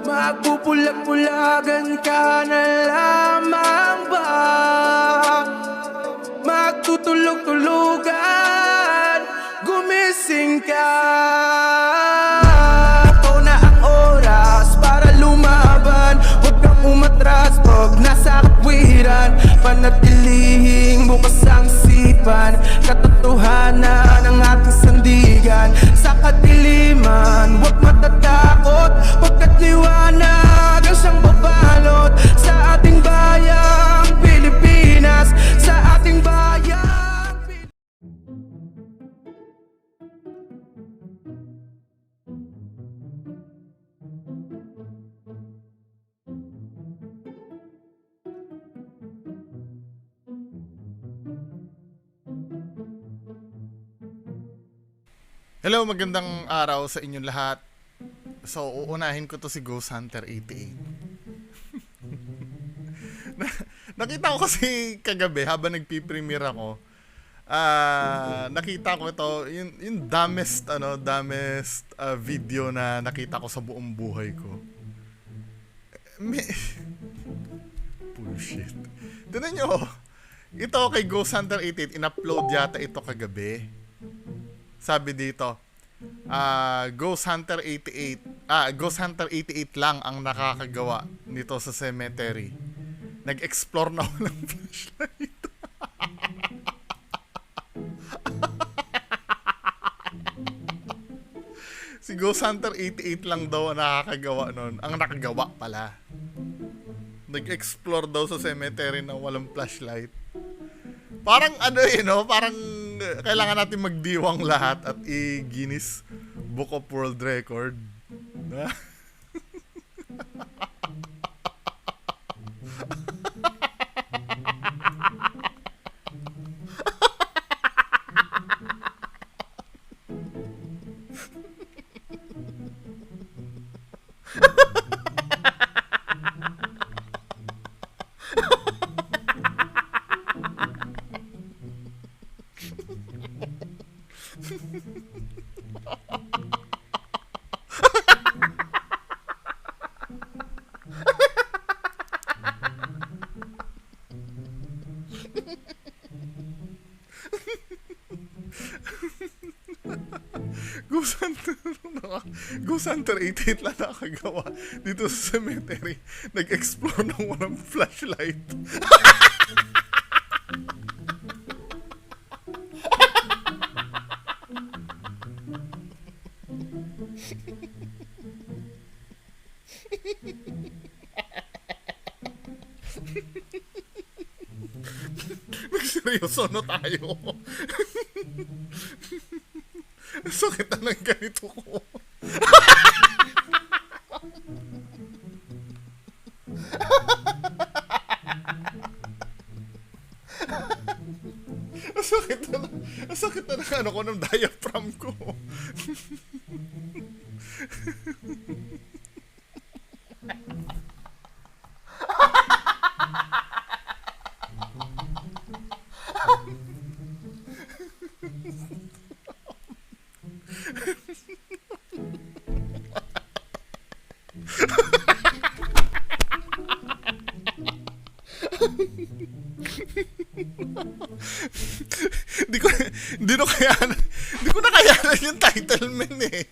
Magpupulag-pulagan ka na lamang ba? Magtutulog-tulugan, gumising ka. Ito na ang oras para lumaban. Huwag kang umatras pag nasa katwiran. Panatilihing bukas ang sipan, katotohanan ng ating sandigan. Sa kadiliman, huwag matatakot, pagkat liwanag ang siyang babalot sa ating bayang Pilipinas, sa ating bayang Hello, magandang araw sa inyong lahat. So, uunahin ko to si Ghost Hunter 88. Nakita ko kasi kagabi habang nagpi-premiere ako. Nakita ko ito, yung dumbest video na nakita ko sa buong buhay ko. Bullshit. Tignan nyo, ito kay Ghost Hunter 88, in-upload yata ito kagabi. Sabi dito, Ghost Hunter 88 lang ang nakakagawa nito sa cemetery. Nag-explore na ako ng flashlight. Si Ghost Hunter 88 lang daw ang nakakagawa nun. Ang nakagawa pala. Nag-explore daw sa cemetery na walang flashlight. Parang parang kailangan natin magdiwang lahat at i-Guinness Book of World Record. Ghost Hunter 88 lang nakagawa dito sa cemetery. Nag-explore ng walang flashlight. Magseryoso na tayo. Sakit na ng ganito ko. Sakit na ng ano ko, ng diaphragm ko. Hindi ko na kayanan yung title man eh.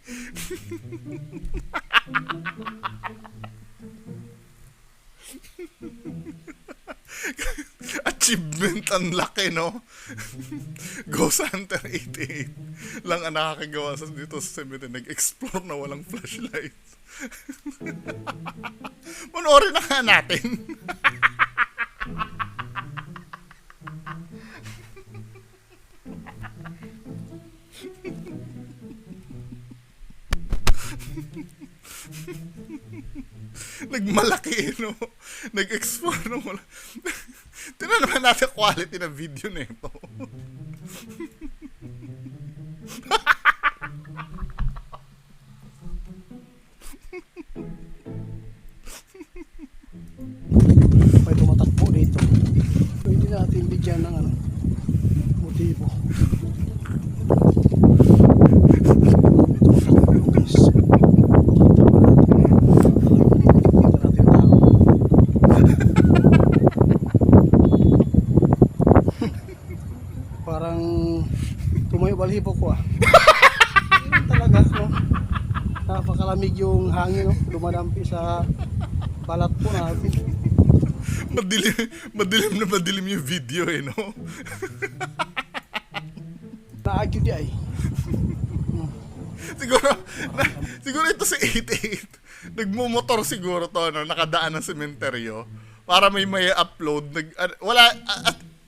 Achievement ang laki, no? Ghost Hunter 88 lang ang nakakagawa dito sa cemetery. Nag-explore na walang flashlight. Panoorin na nga natin. Nagmalaki, no? Nag-explore na wala. Tignan naman natin quality ng video na ito. May tumatakbo dito. Pwede natin bigyan ng motibo. May tumatakbo guys. balahibo ko ah. Yun talaga, no? Napakalamig yung hangin, no? Dumadampi sa balat po natin. Madilim yung video eh, no? Naagyo di ay. siguro ito si 88. Nagmumotor siguro to, no? Nakadaan ng sementeryo para may upload.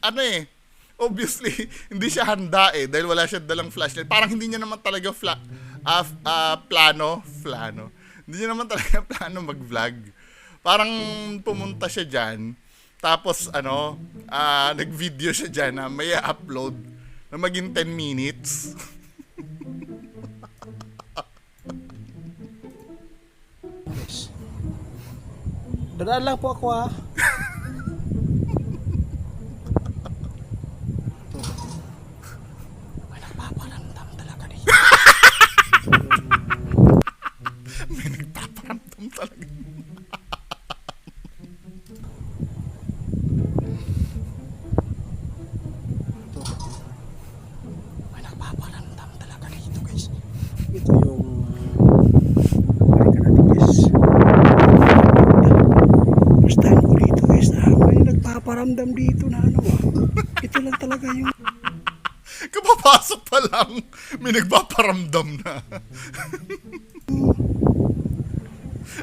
Ano eh, obviously, hindi siya handa eh dahil wala siya dalang flashlight. Parang hindi niya naman talaga plano. Hindi niya naman talaga plano mag-vlog. Parang pumunta siya dyan, tapos nag-video siya dyan na may upload na maging 10 minutes. Dadaan lang po ako ah. May nagpaparamdam talaga dito. May nagpaparamdam talaga. May nagpaparamdam talaga dito guys. Ito yung guys. First time ko dito guys. May nagpaparamdam dito na ano ah. Ito lang talaga yung Kapapasok pa lang, may nagpaparamdam na.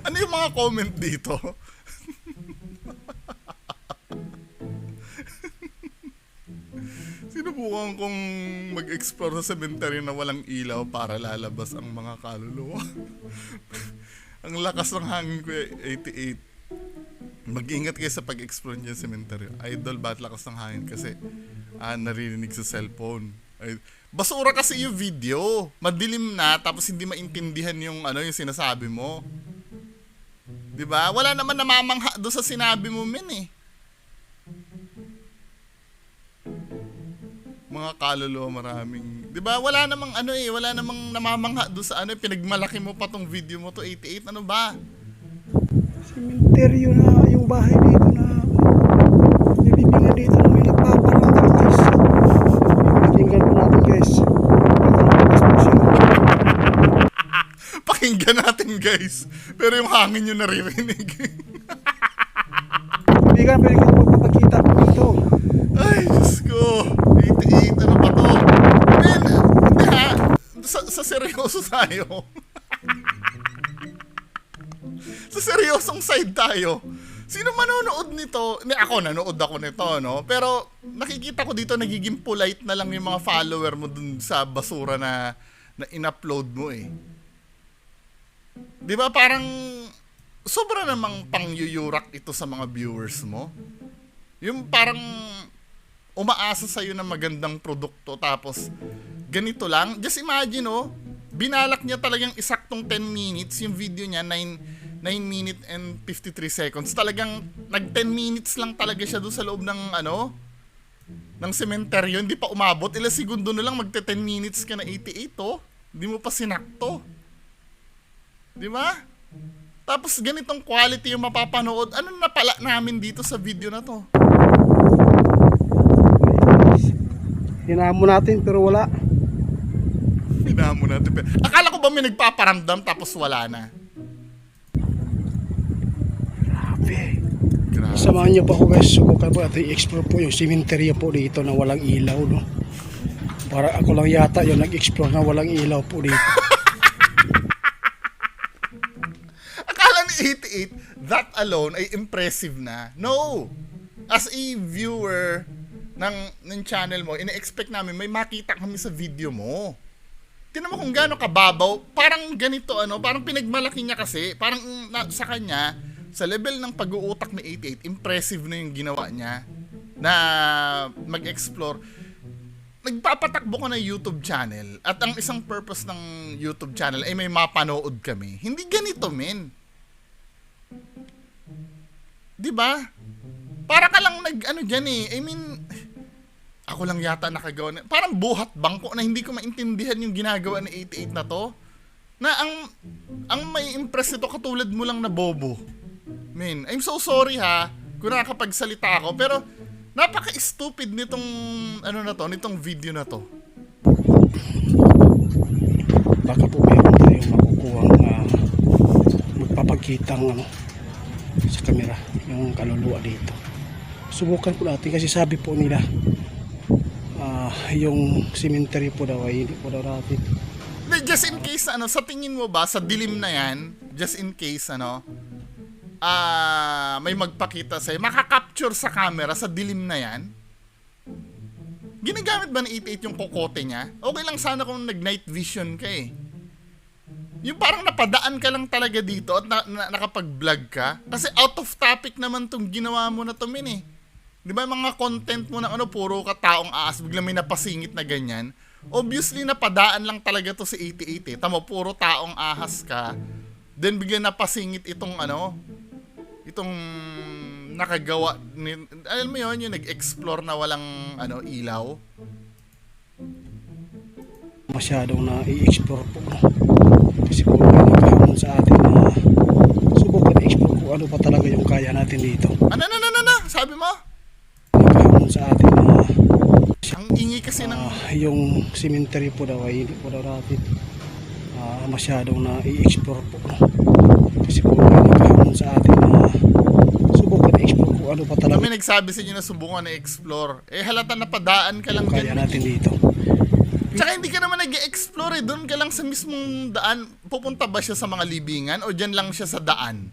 Ano yung mga comment dito? Sinubukan kong mag-explore sa cemetery na walang ilaw para lalabas ang mga kaluluwa. Ang lakas ng hangin ko 88. Mag-ingat kayo sa pag-explore niya sa cemetery. Idol, ba't lakas ng hangin? Kasi naririnig sa cellphone. Basura kasi yung video. Madilim na, tapos hindi maintindihan yung yung sinasabi mo. 'Di ba? Wala naman namamangha doon sa sinabi mo, men eh. Mga kaluluwa maraming. 'Di ba? Wala namang wala namang namamangha doon sa pinagmalaki mo pa tong video mo to 88. Ano ba? sementeryo na yung bahay dito na nilibingan dito na may nagpaparamdam guys. Pakinggan po natin guys. Pakinggan natin guys. Pero yung hangin yung naririnig. Kaibigan, pwede ka magpapakita po dito. Ay, Diyos ko. 88, ano ba to? Men, hindi ha. Sa seryoso tayo. Sa seryosong side tayo. Sino manonood nito? Nanood ako nito, no? Pero nakikita ko dito nagiging polite na lang yung mga follower mo dun sa basura na in-upload mo eh. 'Di ba parang sobra namang pangyuyurak ito sa mga viewers mo? Yung parang umaasa sa'yo ng magandang produkto tapos ganito lang. Just imagine, binalak niya talagang isaktong 10 minutes yung video niya, 9 minutes and 53 seconds. Talagang nag 10 minutes lang talaga siya doon sa loob ng ng sementeryo. Hindi pa umabot. Ilang segundo na lang magte 10 minutes ka na 88 Hindi mo pa sinakto. Di ba? Tapos ganitong quality yung mapapanood. Ano napala namin dito sa video na to? Hinamon natin pero wala. Hinamon natin. Akala ko ba may nagpaparamdam tapos wala na? Grabe. Samahan niyo pa ako guys. Subukan po natin i-explore po yung sementeryo po dito na walang ilaw, no? Para ako lang yata yung nag-explore na walang ilaw po dito. Akala ni 88, that alone ay impressive na. No! As a viewer ng channel mo, ina-expect namin may makita kami sa video mo. Tingnan mo kung gaano kababaw. Parang ganito, parang pinagmalaki niya kasi. Parang sa kanya, sa level ng pag-uutak ni 88, impressive na yung ginawa niya na mag-explore. Nagpapatakbo ko na YouTube channel at ang isang purpose ng YouTube channel ay may mapanood kami. Hindi ganito, men. 'Di ba? Para ka lang diyan eh. I mean, ako lang yata nakagawa na. Parang buhat bangko na hindi ko maintindihan yung ginagawa ni 88 na to. Na ang may impress nito katulad mo lang na bobo. Man, I'm so sorry ha kung nakakapagsalita ako, pero napaka-stupid nitong nitong video na to. makitang ano, sa camera yung kaluluwa dito. Subukan po natin kasi sabi po nila yung cemetery po daw ay hindi po daw natin. Just in case, ano, sa tingin mo ba, sa dilim na yan, just in case, ano, may magpakita sa'yo, makakapture sa camera sa dilim na yan? Ginagamit ba ng 88 yung kokote niya? Okay lang sana kung nag-night vision ka eh. Yung parang napadaan ka lang talaga dito at nakapag-vlog ka. Kasi out of topic naman tong ginawa mo na to, min eh. Di ba mga content mo na ano, puro ka taong aas, biglang may napasingit na ganyan. Obviously, napadaan lang talaga to si 88 eh. Tama, puro taong ahas ka. Then biglang napasingit itong ano, itong nakagawa, alam mo yun, yung nag-explore na walang ano, ilaw. Masyadong na i-explore po. Kasi po nagkaroon sa atin na subukan i-explore kung ano pa talaga yung kaya natin dito. Ano? Sabi mo? Nagkaroon sa atin na Ang ingay kasi ng... yung cemetery po daw ay hindi po daw natin masyadong na i-explore po. Kasi po nagkaroon sa atin na subukan i-explore kung ano pa talaga Kami nagsabi sa inyo na subukan na explore. Eh halata na padaan ka lang yung kaya dyan. natin dito. Tsaka hindi ka naman nag-explore eh. Doon ka lang sa mismong daan. Pupunta ba siya sa mga libingan o dyan lang siya sa daan?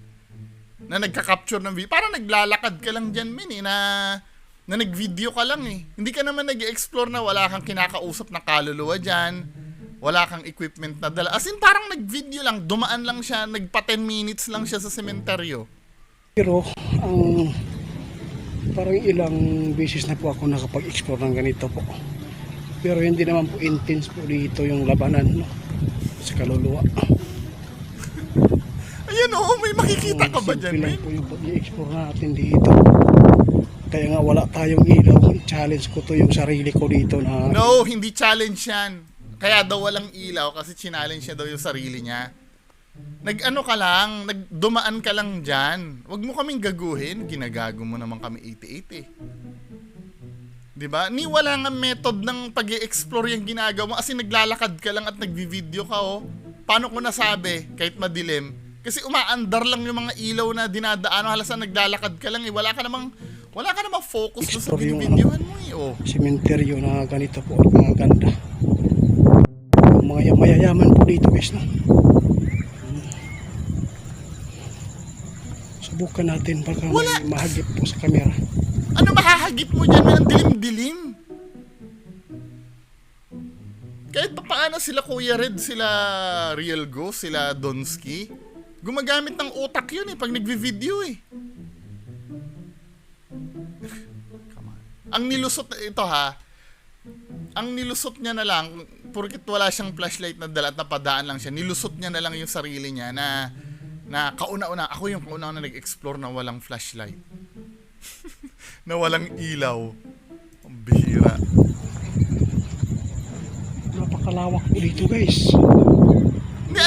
Na nagka-capture ng video. Parang naglalakad ka lang dyan, min eh, na nag-video ka lang eh. Hindi ka naman nag-explore na wala kang kinakausap na kaluluwa dyan. Wala kang equipment na dala. As in, parang nag-video lang. Dumaan lang siya. Nagpa 10 minutes lang siya sa sementeryo. Pero parang ilang beses na po ako nakapag-explore ng ganito po. Pero hindi naman po intense po dito yung labanan, no? Sa kaluluwa. Ayan oo, may makikita ka ba dyan, Simple lang men? po yung pag-i-explore natin dito. Kaya nga wala tayong ilaw. I-challenge ko to yung sarili ko dito na... No, hindi challenge yan. Kaya daw walang ilaw kasi challenge niya daw yung sarili niya. Nag-ano ka lang, nagdumaan ka lang dyan. Huwag mo kaming gaguhin. Ginagago mo naman kami 88 eh. Diba? Ni wala nga method ng pag-i-explore yung ginagawa mo kasi naglalakad ka lang at nagvi-video ka oh. Paano ko nasabi kahit madilim? Kasi umaandar lang yung mga ilaw na dinadaan. Halasan naglalakad ka lang eh. Wala ka namang focus doon sa Explore yung videohan mo eh oh. Sementeryo na ganito po, mga ganda. Mga mayayaman po dito guys, no? Subukan natin baka may mahagip po sa camera. Ano mahahagip mo dyan? Ang dilim-dilim. Kahit pa paano sila Kuya Red, sila Real Ghost, sila Donsky, gumagamit ng utak yun eh pag nagvi-video eh. Come on. Ang nilusot ito ha, ang nilusot niya na lang, porkit wala siyang flashlight na dala at napadaan lang siya, nilusot niya na lang yung sarili niya na kauna-una, ako yung kauna-una nag-explore na walang flashlight. Na walang ilaw. Ang bihira. Napakalawak po dito guys. Hindi,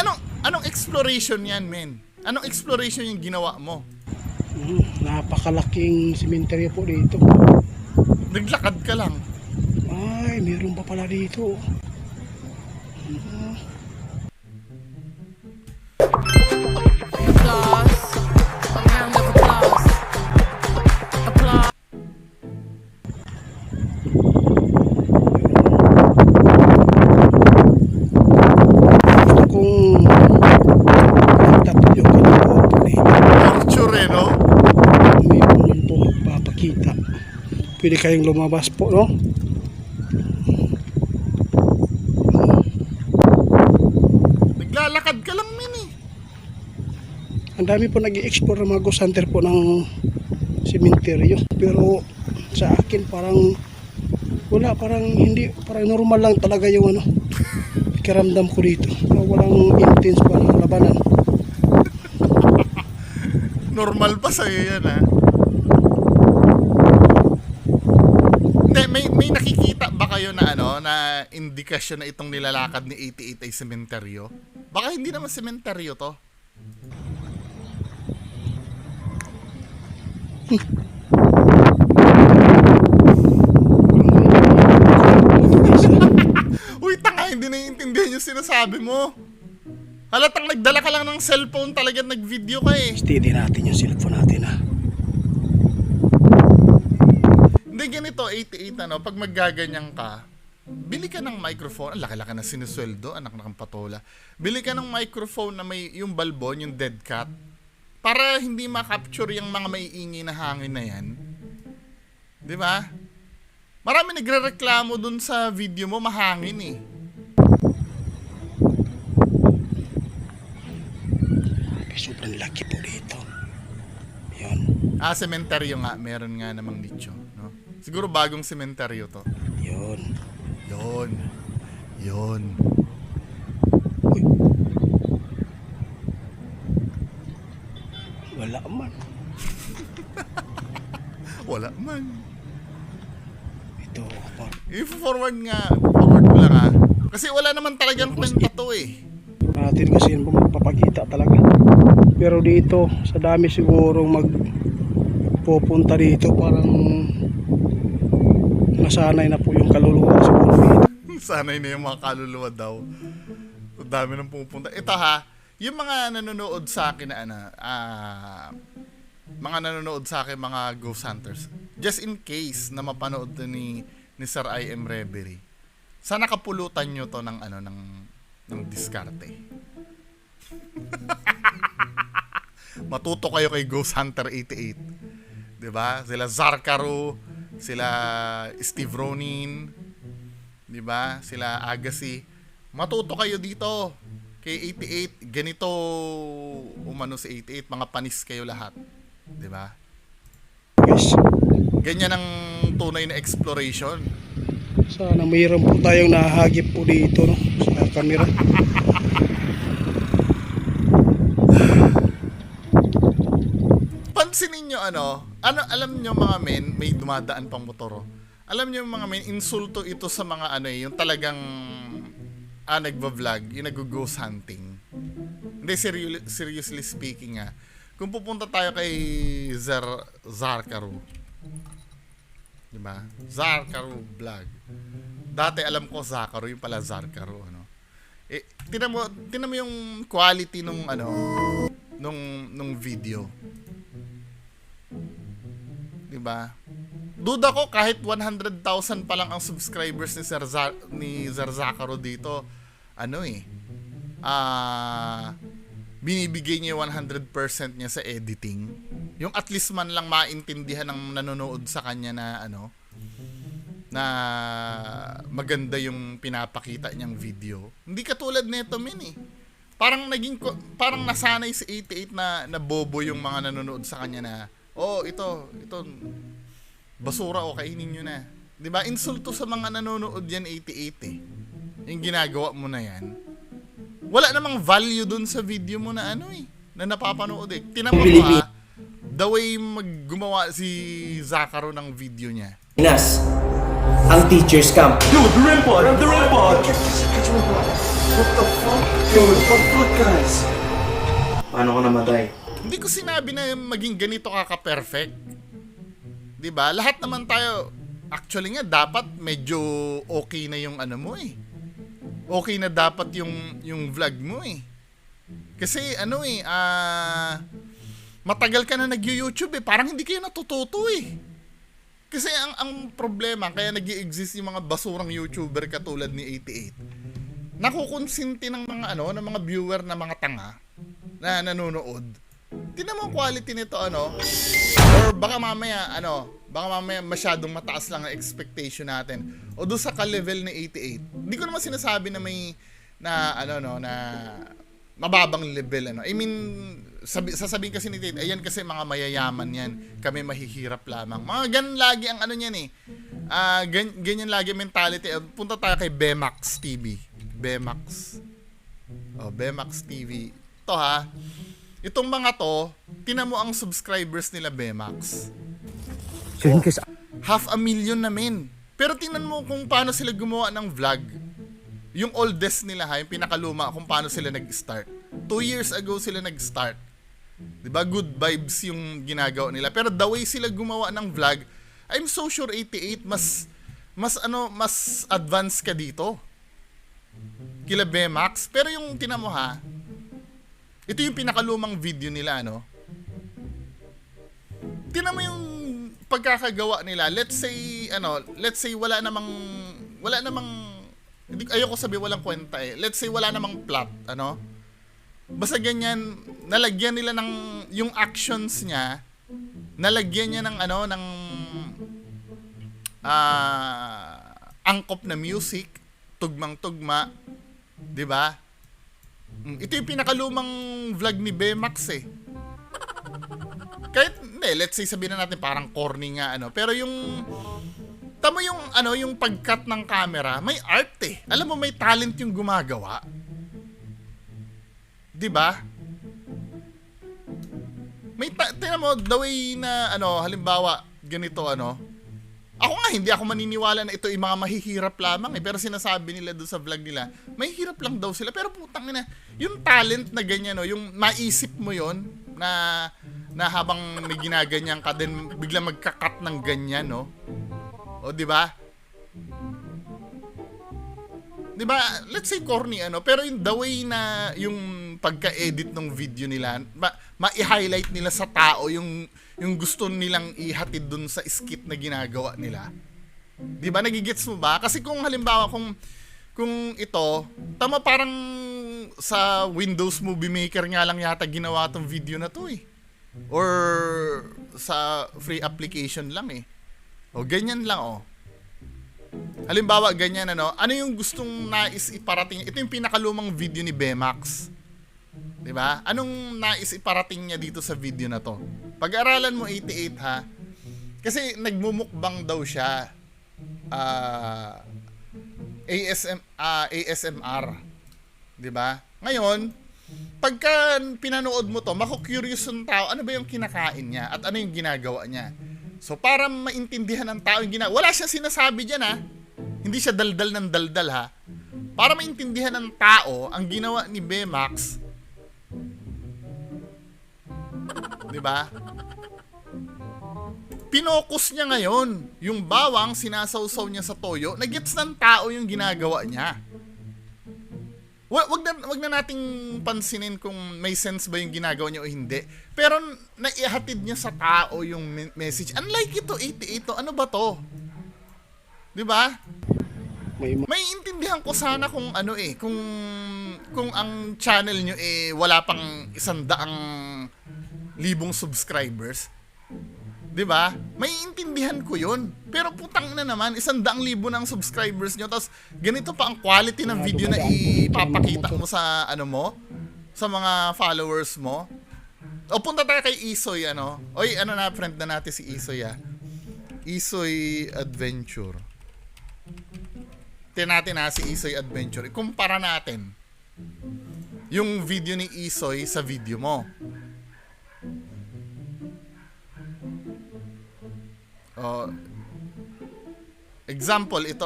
anong exploration yan, men? Anong exploration yung ginawa mo? Napakalaking sementeryo po dito. Naglakad ka lang. Ay, meron pa pala dito. Applause. A round of applause. Applause. Gusto kong makita po yung kaluluwa po dito. Torture eh, no? Meron yun po magpapakita. Pwede kayong lumabas po, no? Naglalakad ka lang, men eh. Ang dami po nag-i-explore ng mga ghost hunter po ng sementeryo. Pero sa akin parang wala, parang hindi, parang normal lang talaga yung ano, pakiramdam ko dito. Parang walang intense pa ng labanan. Normal pa sa'yo yan, ha? Hindi, may nakikita ba kayo na ano, na indikasyon na itong nilalakad ni 88 ay sementeryo? Baka hindi naman sementeryo to. Uy, tanga, hindi naiintindihan yung sinasabi mo. Halatang nagdala ka lang ng cellphone talaga, nag-video ka eh. Steady natin yung cellphone natin ha. Hindi ganito, 88 ano, pag maggaganyan ka, bili ka ng microphone, laki-laki na sinusweldo, anak ng patola. Bili ka ng microphone na may yung balbon, yung dead cat, para hindi ma-capture yung mga maiingi na hangin na yan. Di ba? Marami nagrereklamo dun sa video mo, mahangin eh. Sobrang laki po dito. Yun. Sementeryo nga, meron nga namang nicho, no? Siguro bagong sementeryo to. Yun. Yun. Uy. Wala man. Wala man. Ito. I-forward ko lang ha. Kasi wala naman talagang kwenta to eh. Natin kasi yun magpapakita talaga. Pero dito, sa dami sigurong magpupunta dito, parang nasanay na po yung kaluluwa siguro dito. Sanay na yung mga kaluluwa daw. Ang dami nang pupunta. Ito ha, yung mga nanonood sa akin na mga nanonood sa akin, mga ghost hunters, just in case na mapanood to ni Sir I.M. Reverie, sana kapulutan nyo to ng diskarte. Matuto kayo kay Ghost Hunter 88. 'Di ba? Sila Zarkaro, sila Steve Ronin, 'di ba? Sila Agassi. Matuto kayo dito kay 88. Ganito umano si 88, mga panis kayo lahat. 'Di ba? Guys, Ganyan ang tunay na exploration. sana mayroon po tayong nahagip po dito, no, sa camera. Pansinin nyo alam nyo mga men, may dumadaan pang motor. Alam nyo mga men, insulto ito sa mga yung talagang nagba-vlog, yung nag-ghost hunting. Hindi, seriously speaking kung pupunta tayo kay Zarkaro, diba? Zarkaro vlog. Dati alam ko Zarkaro, yung pala Zarkaro, tinan mo yung quality nung video. Diba? Duda ko kahit 100,000 pa lang ang subscribers ni Sir Zakaro dito, binibigay niya 100% niya sa editing. Yung at least man lang maintindihan ng nanonood sa kanya na maganda yung pinapakita niyang video. Hindi katulad nito parang nasanay si 88 na bobo yung mga nanonood sa kanya na ito basura kainin nyo na. 'Di ba? Insulto sa mga nanonood yan 88 Yung ginagawa mo na yan. Wala namang value dun sa video mo na na napapanood Tinan mo the way gumawa si Zakaro ng video niya. Pinas, ang teacher's camp. Dude, the REM pod! The REM pod! What the fuck? Dude, what the fuck, guys? Paano ko namatay? Hindi ko sinabi na maging ganito ka-perfect. 'Di ba? Lahat naman tayo actually nga dapat medyo okay na yung Okay na dapat yung vlog mo Kasi matagal ka na nag-YouTube parang hindi kayo natututo Kasi ang problema kaya nag-i-exist yung mga basurang YouTuber katulad ni 88. Nakukonsinti ng mga ng mga viewer na mga tanga na nanonood. Tingnan mo ang quality nito or baka mamaya masyadong mataas lang ang expectation natin o doon sa ka-level ni 88. Hindi ko naman sinasabi na may na mababang level I mean sasabihin kasi ni 88, ayan kasi mga mayayaman yan, kami mahihirap lamang. Mga ganun lagi ang niyan ganyan lagi mentality. Punta tayo kay Bemax TV. Bemax TV. Ito itong mga to, tinan mo ang subscribers nila Bemax. 500,000 na Pero tingnan mo kung paano sila gumawa ng vlog. Yung oldest nila yung pinakaluma, kung paano sila nag-start. 2 years ago sila nag-start. 'Di ba? Good vibes yung ginagawa nila. Pero the way sila gumawa ng vlog, I'm so sure 88 mas advanced ka dito. Kila Bemax. Pero yung tinan mo Ito yung pinakalumang video nila, no? Tingnan mo yung pagkakagawa nila. Let's say wala namang hindi, ayoko sabi walang kwenta eh. Let's say wala namang plot, ano? Basta ganyan, nalagyan nila ng yung actions niya, nalagyan niya ng angkop na music, tugmang-tugma, 'di ba? Ito yung pinakalumang vlog ni Bemax eh. Kahit, let's say sabihin na natin parang corny nga, pero yung tamo yung yung pag-cut ng camera, may art eh. Alam mo, may talent yung gumagawa. 'Di ba? Tingnan mo, the way na halimbawa ganito ako nga hindi ako maniniwala na ito ay mga mahihirap lamang eh, pero sinasabi nila doon sa vlog nila, mahihirap lang daw sila, pero putang ina, yung talent na ganyan yung maisip mo yon na habang may ginaganyan ka din bigla magka-cut ng ganyan o di ba? Di ba? Let's say corny pero yung the way na yung pagka-edit ng video nila, ma-highlight nila sa tao yung gusto nilang ihatid dun sa skit na ginagawa nila. Di ba? Nagigets mo ba? Kasi kung halimbawa kung ito, tama parang sa Windows Movie Maker nga lang yata ginawa tong video na to eh. Or sa free application lang eh. O ganyan lang Halimbawa ganyan ano yung gustong nais iparating? Ito yung pinakalumang video ni Bemax. 'Di ba? Anong nais iparating niya dito sa video na to? Pag-aralan mo 88 ha. Kasi nagmumukbang daw siya. ASMR. 'Di ba? Ngayon, pagka pinanood mo to, mako-curious yung tao, ano ba yung kinakain niya at ano yung ginagawa niya. So, para maintindihan ng tao yung ginagawa, wala siya sinasabi dyan ha. Hindi siya daldal ng daldal ha. Para maintindihan ng tao, ang ginawa ni Bemax, di ba? Pinokus niya ngayon. Yung bawang, sinasawsaw niya sa toyo, nagets ng tao yung ginagawa niya. Wag na nating pansinin kung may sense ba yung ginagawa niya o hindi. Pero naihatid niya sa tao yung message. Unlike ito, 88, ano ba to? 'Di ba? May intindihan ko sana kung kung ang channel niyo wala pang 100,000 subscribers. 'Di ba? May intindihan ko 'yun. Pero putang na naman, 100,000 ng subscribers nyo, tapos ganito pa ang quality ng video na ipapakita mo sa sa mga followers mo. O punta tayo kay Isoy Oy, friend na natin si Isoy Isoy Adventure. Tingnan natin si Isoy Adventure. Ikumpara natin yung video ni Isoy sa video mo. Example ito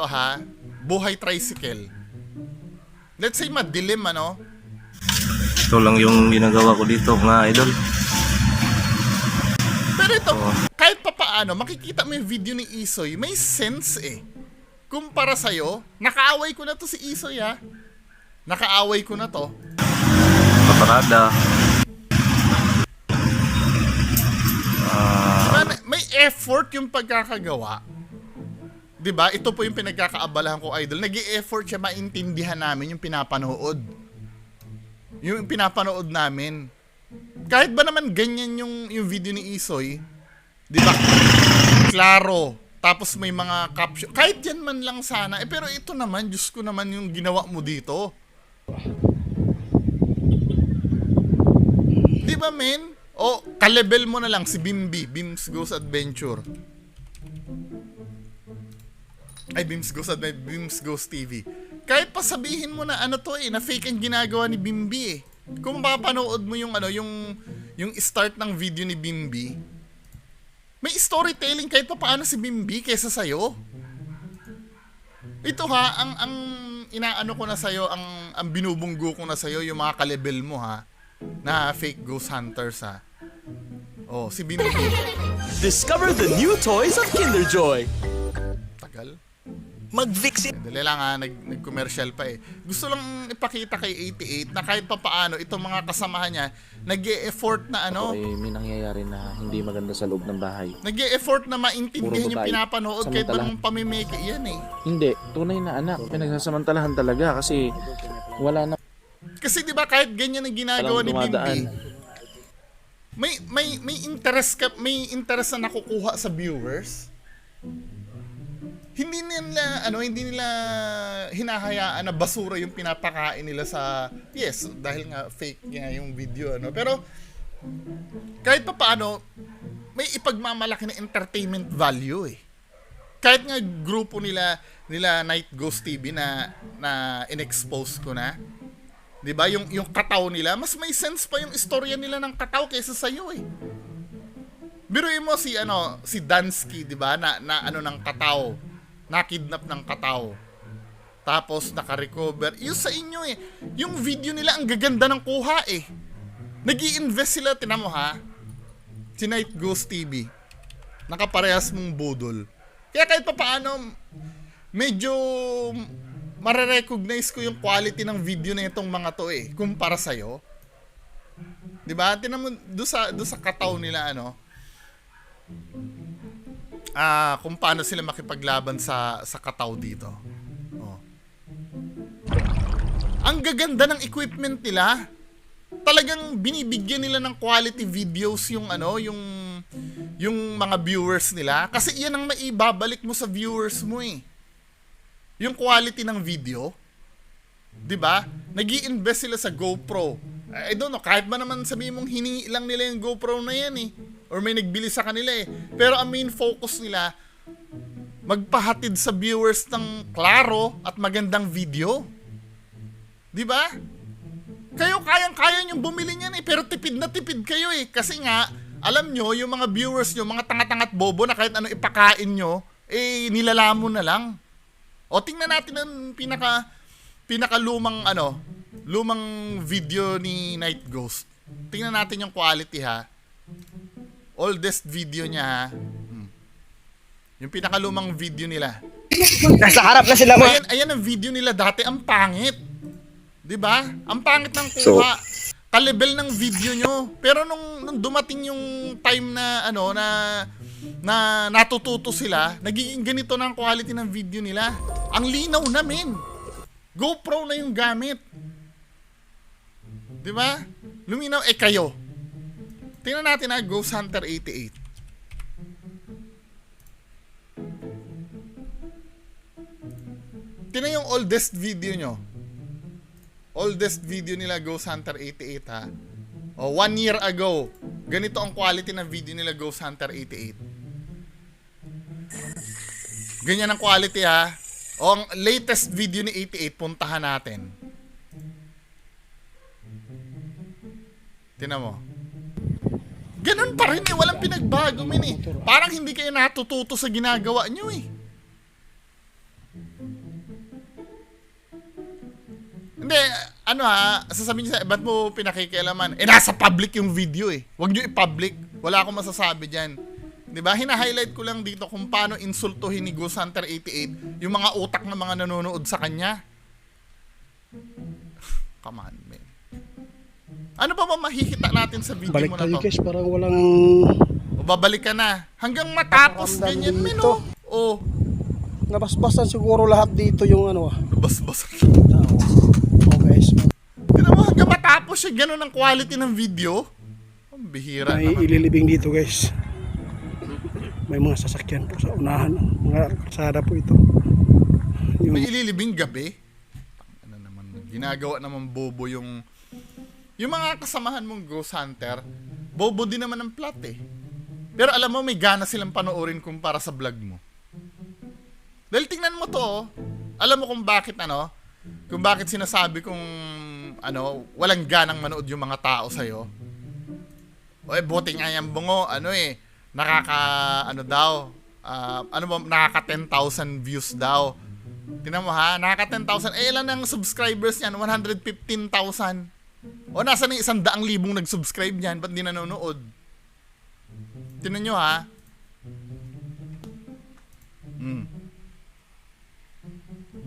buhay tricycle. Let's say madilim Ito lang yung ginagawa ko dito mga idol. Pero ito, kahit papaano, makikita mo yung video ni Isoy, may sense kumpara sa'yo. Nakaaway ko na to si Isoy Nakaaway ko na to. Paparada. Diba, may effort yung pagkakagawa. 'Di ba? Ito po yung pinagkakaabalahan ko, idol. Nag-i-effort siya maintindihan namin yung pinapanood. Yung pinapanood namin. Kahit ba naman ganyan yung video ni Isoy, 'di ba? Klaro. Tapos may mga caption. Kahit yan man lang sana. Pero ito naman, Diyos ko naman yung ginawa mo dito. 'Di ba, men? O, kalebel mo na lang si Bimbi, Bims Goes Adventure. Ay, Bims Goes TV. Kahit pa sabihin mo na na fake ang ginagawa ni Bimbi Kung mapapanood mo yung yung start ng video ni Bimbi, may storytelling kahit pa paano si Bimbi kaysa sa'yo. Ito ang inaano ko na sa'yo, ang binubunggo ko na sa'yo, yung mga kalebel mo na fake ghost hunters Oh, si Bimbi. Discover the new toys of Kinder Joy. Tagal. Mag-fix it. Dali lang ha, nag-commercial pa eh. Gusto lang ipakita kay 88 na kahit papaano itong mga kasamahan niya nag-e-effort na ano, Ay, may nangyayari na hindi maganda sa loob ng bahay. nag-e-effort na maintindihan Puro yung babae. pinapanood kahit ba Samantala. nung pamimiki yan eh. Hindi, tunay na anak. Pinagsasamantalahan talaga kasi wala na Kasi 'di ba kahit ganyan ang ginagawa ni walang dumadaan. Bimbi, may interest may interest na nakukuha sa viewers. Hindi nila hinahayaan na basura yung pinapakain nila sa dahil nga fake nga yung video Pero kahit pa paano may ipagmamalaki na entertainment value eh. Kahit nga grupo nila Night Ghost TV na in-expose ko na. 'Di ba? Yung kataw nila, mas may sense pa yung istorya nila ng kataw kaysa sa iyo eh. Biruin mo si Dansky, 'di ba? Na ng kataw. Nakidnap ng kataw. Tapos naka-recover. Yung sa inyo eh. Yung video nila ang gaganda ng kuha eh. Nag-i-invest sila, tinan mo ha. Si Night Ghost TV. Nakaparehas mong budol. Kaya kahit pa paano, medyo mare-recognize ko yung quality ng video na itong mga to eh. Kumpara sa'yo. Diba? Tinan mo, doon sa kataw nila kung paano sila makipaglaban sa kataw dito. Oh. Ang gaganda ng equipment nila. Talagang binibigyan nila ng quality videos yung mga viewers nila kasi iyan ang maibabalik mo sa viewers mo eh. Yung quality ng video. 'Di ba? Nag-i-invest sila sa GoPro. I don't know, kahit ba naman sabihin mong hiningi lang nila yung GoPro na yan eh. Or may nagbili sa kanila eh. Pero ang main focus nila, magpahatid sa viewers ng klaro at magandang video. 'Di ba? Kayo kayang-kaya nyo bumili niyan eh, pero tipid na tipid kayo eh. Kasi nga, alam nyo, yung mga viewers nyo, mga tanga-tangat bobo na kahit ano ipakain nyo, nilalamon na lang. O tingnan natin ang pinakalumang lumang video ni Night Ghost. Tingnan natin yung quality ha. Oldest video niya ha. Yung pinakalumang video nila. Nasa harap na sila mo. Ayan ang video nila dati, ang pangit. 'Di ba? Ang pangit ng kuha. Ka-level ng video nyo. Pero nung dumating yung time na na natututo sila, nagiging ganito na ang quality ng video nila. Ang linaw na men. GoPro na yung gamit. 'Di ba? Luminaw kayo. Tingnan natin Ghost Hunter 88. Tingnan yung oldest video nyo. Oldest video nila Ghost Hunter 88 ha. O 1 year ago. Ganito ang quality ng video nila Ghost Hunter 88. Ganyan ang quality ha. O ang latest video ni 88 puntahan natin. Tingnan mo. Ganun pa rin eh. Walang pinagbago min eh. Parang hindi kayo natututo sa ginagawa nyo eh. Hindi, sasabihin niyo ba't mo pinakikialaman? Nasa public yung video eh. Huwag niyo i-public. Wala akong masasabi dyan. Diba? Hina-highlight ko lang dito kung paano insultuhin ni Ghost Hunter 88 yung mga utak ng mga nanonood sa kanya. Come on, man. Ano pa ba makikita natin sa video Balik mo na tayo to? guys, parang walang O babalik ka na. Hanggang matapos Ang ganyan, dami men nito. oh. nabasbasan siguro lahat dito yung Bas-bas. Oh guys, Tignan mo hanggang matapos siya. Ganun ang quality ng video. Ang bihira may naman. ililibing dito guys. May mga sasakyan po sa unahan. Mga kalsada po ito. May ililibing gabi. Ano naman, ginagawa naman bobo yung mga kasamahan mong Ghost Hunter. Bobo din naman ang plot eh. Pero alam mo, may gana silang panoorin kumpara sa vlog mo. Dahil tingnan mo to, alam mo kung bakit kung bakit sinasabi kong walang ganang manood yung mga tao sa'yo. Buti nga yan bungo, nakaka 10,000 views daw. Tingnan mo ha, nakaka 10,000. Ilan ang subscribers niyan? 115,000. O nasa na 100,000 nag-subscribe niyan, ba't di nanonood? Tingnan nyo ha.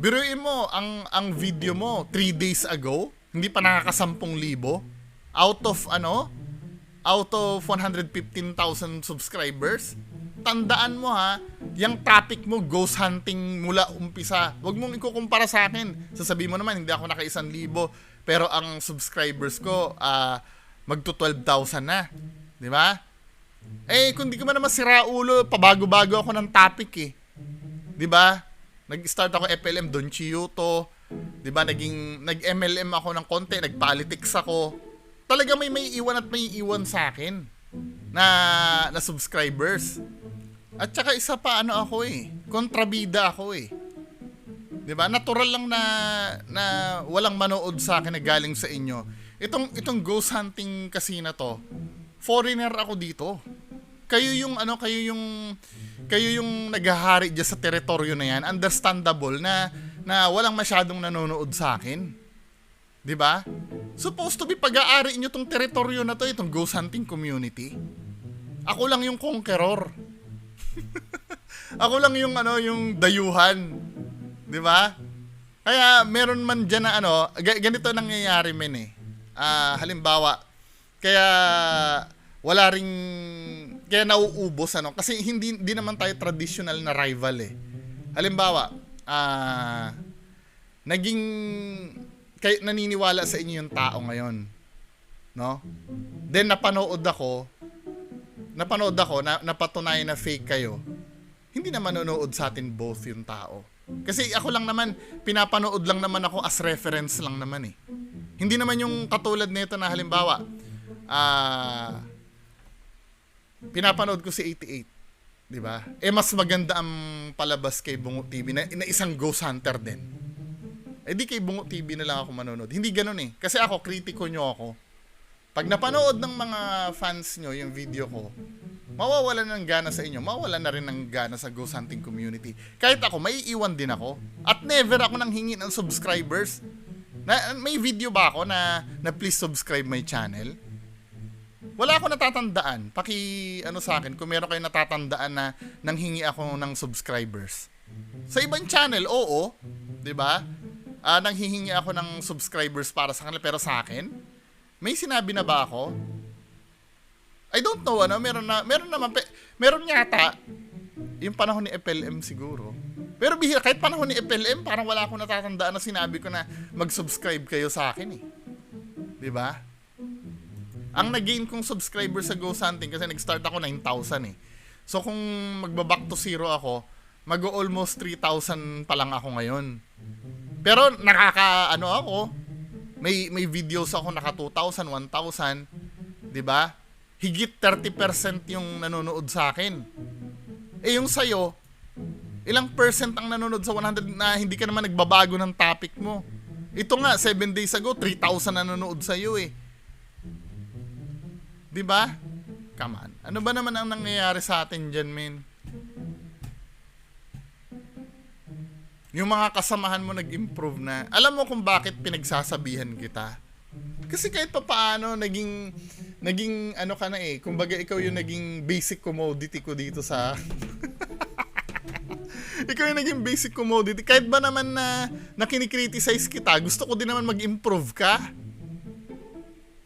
Biruin mo, ang video mo 3 days ago, hindi pa nakaka-10,000 out of out of 115,000 subscribers. Tandaan mo ha, yung topic mo, ghost hunting mula umpisa. Huwag mong ikukumpara sa akin. Sasabihin mo naman, hindi ako naka 1,000, pero ang subscribers ko, magto 12,000 na. Di ba? Eh, kung di ka man naman sira ulo, pabago-bago ako ng topic eh. Di ba? Nag-start ako FLM, Don Chiyuto. Di ba? Nag-MLM ako ng konti, nag-politics ako. Talaga may iwan at may iwan sa akin na subscribers. At saka isa pa ako kontrabida ako eh. 'Di ba? Natural lang na walang manood sa akin na galing sa inyo. Itong ghost hunting kasi na to, foreigner ako dito. Kayo yung naghahari diyan sa teritoryo na yan. Understandable na walang masyadong nanonood sa akin. 'Di ba? Supposed to be pag-aari niyo tong teritoryo na to, itong ghost hunting community. Ako lang yung conqueror. Ako lang yung yung dayuhan. 'Di ba? Kaya meron man diyan na ganito nangyayari men eh. Halimbawa, kaya wala ring kaya nauubos kasi hindi naman tayo traditional na rival eh. Halimbawa, naniniwala sa inyo yung tao ngayon, no? Then napanood ako na napatunayan na fake kayo. Hindi na manonood sa atin both yung tao. Kasi ako lang naman, pinapanood lang naman ako as reference lang naman eh. Hindi naman yung katulad nito na halimbawa, pinapanood ko si 88, di ba? Mas maganda ang palabas kay Bungo TV na isang ghost hunter din. Di kay Bungo TV na lang ako manonood. Hindi ganoon eh. Kasi ako, kritiko nyo ako. Pag napanood ng mga fans nyo yung video ko, mawawalan ng gana sa inyo, mawawalan na rin ng gana sa ghost hunting community. Kahit ako, maiiwan din ako. At never ako nang hingi ng subscribers. May video ba ako na please subscribe my channel? Wala ako natatandaan. Sa akin, kung meron kayo natatandaan na nanghingi ako ng subscribers. Sa ibang channel, oo. 'Di ba? Nanghihingi ako ng subscribers para sa kanila, pero sa akin, may sinabi na ba ako? I don't know, meron yata, yung panahon ni FLM siguro. Pero bihira, kahit panahon ni FLM, parang wala akong natatandaan na sinabi ko na mag-subscribe kayo sa akin eh. 'Di ba? Ang nag-gain kong subscriber sa Ghost Hunting, kasi nag-start ako 9,000 eh. So kung magba-back to zero ako, mag-almost 3,000 pa lang ako ngayon. Pero ako, may videos ako naka 2,000, 1,000, 'di ba? Higit 30% yung nanonood sa akin. Yung sa'yo, ilang percent ang nanonood sa 100 na hindi ka naman nagbabago ng topic mo? Ito nga, 7 days ago, 3,000 nanonood sa'yo eh. 'Di ba? Come on. Ano ba naman ang nangyayari sa atin dyan, men? Yung mga kasamahan mo nag-improve na. Alam mo kung bakit pinagsasabihan kita? Kasi kahit pa paano, naging ka na eh. Kumbaga ikaw yung naging basic commodity ko dito sa... Ikaw yung naging basic commodity. Kahit ba naman na kinikriticize kita, gusto ko din naman mag-improve ka.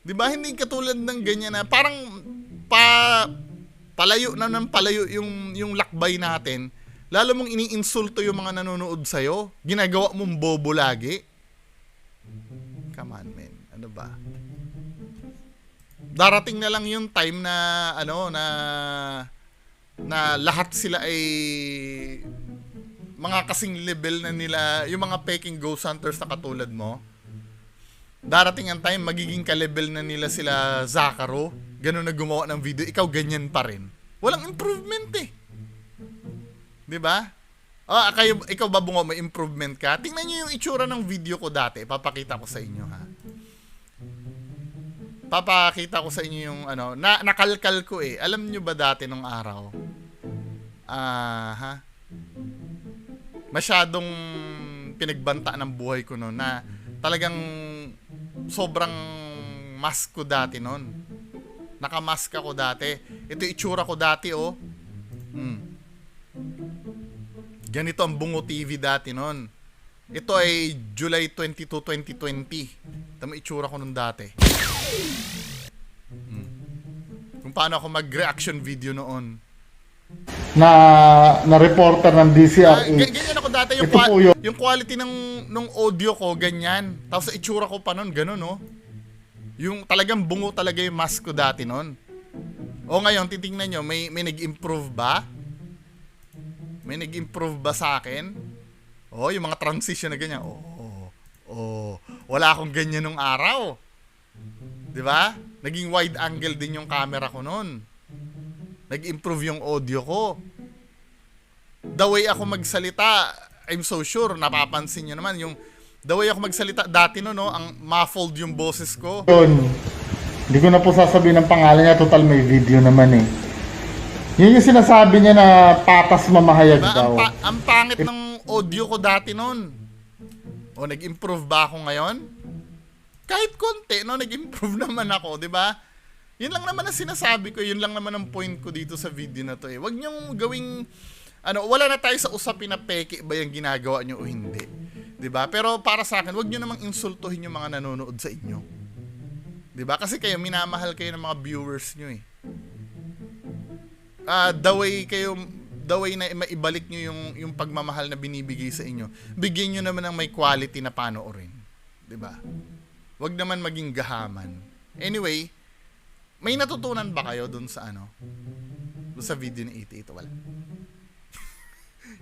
Diba? Hindi katulad ng ganyan na parang palayo yung lakbay natin. Lalo mong iniinsulto yung mga nanonood sa'yo. Ginagawa mong bobo lagi. Come on, man. Ano ba? Darating na lang yung time na na lahat sila ay mga kasing level na nila, yung mga peking ghost hunters na katulad mo. Darating ang time, magiging ka-level na nila sila Zakaro. Ganun na gumawa ng video. Ikaw ganyan pa rin. Walang improvement eh. 'Di ba? Ikaw ba Bungo, may improvement ka? Tingnan niyo yung itsura ng video ko dati. Papakita ko sa inyo ha. Papakita ko sa inyo yung nakalkal ko eh. Alam niyo ba dati nung araw? Masyadong pinagbanta ng buhay ko noon na talagang sobrang mask ko dati noon. Nakamask ako dati. Ito itsura ko dati oh. Ganito ang Bungo TV dati noon. Ito ay July 22, 2020. Tama itsura ko nung dati. Kung paano ako mag-reaction video noon. na reporter ng DCRH. Ganyan ako dati yung, Ito po yun. yung quality nung audio ko, ganyan. Tapos sa itsura ko pa noon, ganun, no? Yung talagang bungo talaga yung mask ko dati noon. O ngayon, titingnan nyo, may nag-improve ba? May nag-improve ba sa akin? Oh, yung mga transition na ganyan. Wala akong ganyan nung araw. 'Di ba? Naging wide angle din yung camera ko noon. Nag-improve yung audio ko. The way ako magsalita, I'm so sure napapansin niyo naman yung the way ako magsalita dati no, ang muffled yung boses ko. Yun. Hindi ko na po sasabihin ng pangalan niya. Total may video naman eh. Yun yung sinasabi niya na patas mamahayag Diba? daw. Ang pangit ng audio ko dati noon. O nag-improve ba ako ngayon? Kahit konti, no, nag-improve naman ako, 'di ba? Yun lang naman ang sinasabi ko, yun lang naman ang point ko dito sa video na to eh. Huwag niyong gawing wala na tayo sa usapin na peke ba yung ginagawa niyo o hindi. 'Di ba? Pero para sa akin, huwag niyo namang insultuhin yung mga nanonood sa inyo. 'Di ba? Kasi kayo minamahal kayo ng mga viewers niyo eh. The way na maibalik nyo yung pagmamahal na binibigay sa inyo, bigyan nyo naman ng may quality na panoorin. 'Di ba? Huwag naman maging gahaman. Anyway, may natutunan ba kayo dun sa dun sa video ni 88? Wala.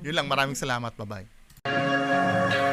Yun lang, maraming salamat. Bye-bye.